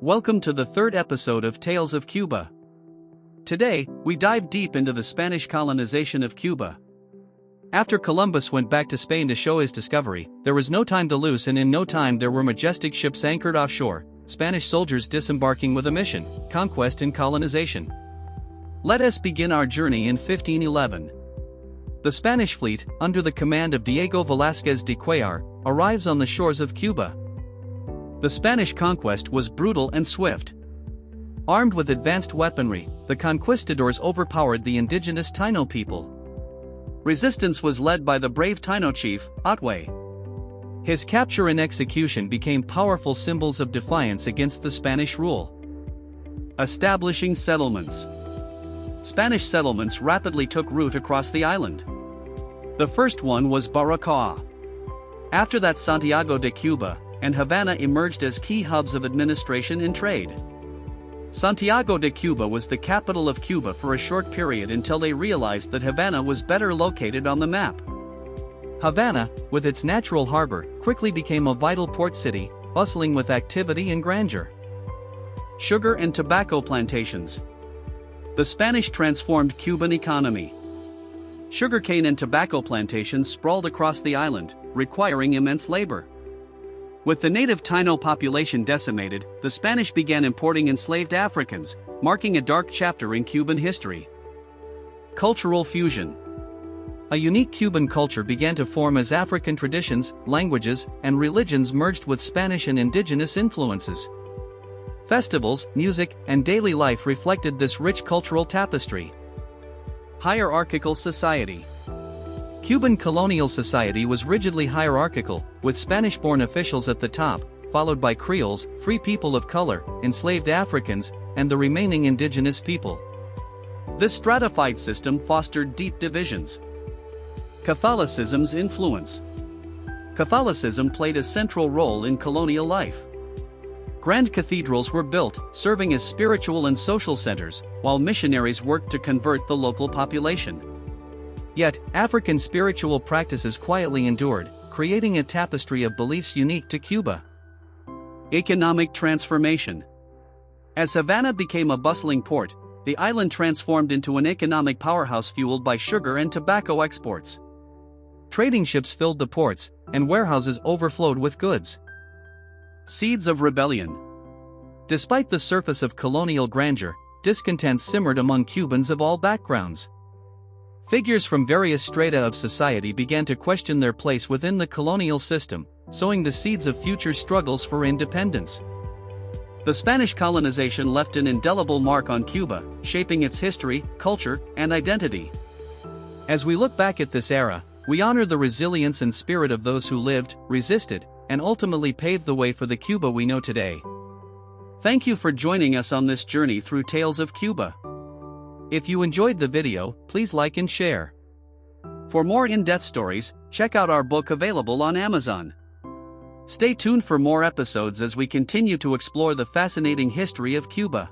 Welcome to the third episode of Tales of Cuba. Today, we dive deep into the Spanish colonization of Cuba. After Columbus went back to Spain to show his discovery, there was no time to lose, and in no time there were majestic ships anchored offshore, Spanish soldiers disembarking with a mission: conquest and colonization. Let us begin our journey in 1511. The Spanish fleet, under the command of Diego Velázquez de Cuéllar, arrives on the shores of Cuba. The Spanish conquest was brutal and swift. Armed with advanced weaponry, the conquistadors overpowered the indigenous Taíno people. Resistance was led by the brave Taíno chief, Otway. His capture and execution became powerful symbols of defiance against the Spanish rule. Establishing settlements. Spanish settlements rapidly took root across the island. The first one was Baracoa. After that, Santiago de Cuba and Havana emerged as key hubs of administration and trade. Santiago de Cuba was the capital of Cuba for a short period until they realized that Havana was better located on the map. Havana, with its natural harbor, quickly became a vital port city, bustling with activity and grandeur. Sugar and tobacco plantations. The Spanish transformed Cuban economy. Sugarcane and tobacco plantations sprawled across the island, requiring immense labor. With the native Taíno population decimated, the Spanish began importing enslaved Africans, marking a dark chapter in Cuban history. Cultural fusion. A unique Cuban culture began to form as African traditions, languages, and religions merged with Spanish and indigenous influences. Festivals, music, and daily life reflected this rich cultural tapestry. Hierarchical society. Cuban colonial society was rigidly hierarchical, with Spanish-born officials at the top, followed by Creoles, free people of color, enslaved Africans, and the remaining indigenous people. This stratified system fostered deep divisions. Catholicism's influence. Catholicism played a central role in colonial life. Grand cathedrals were built, serving as spiritual and social centers, while missionaries worked to convert the local population. Yet, African spiritual practices quietly endured, creating a tapestry of beliefs unique to Cuba. Economic transformation. As Havana became a bustling port, the island transformed into an economic powerhouse fueled by sugar and tobacco exports. Trading ships filled the ports, and warehouses overflowed with goods. Seeds of rebellion. Despite the surface of colonial grandeur, discontent simmered among Cubans of all backgrounds. Figures from various strata of society began to question their place within the colonial system, sowing the seeds of future struggles for independence. The Spanish colonization left an indelible mark on Cuba, shaping its history, culture, and identity. As we look back at this era, we honor the resilience and spirit of those who lived, resisted, and ultimately paved the way for the Cuba we know today. Thank you for joining us on this journey through Tales of Cuba. If you enjoyed the video, please like and share. For more in-depth stories, check out our book available on Amazon. Stay tuned for more episodes as we continue to explore the fascinating history of Cuba.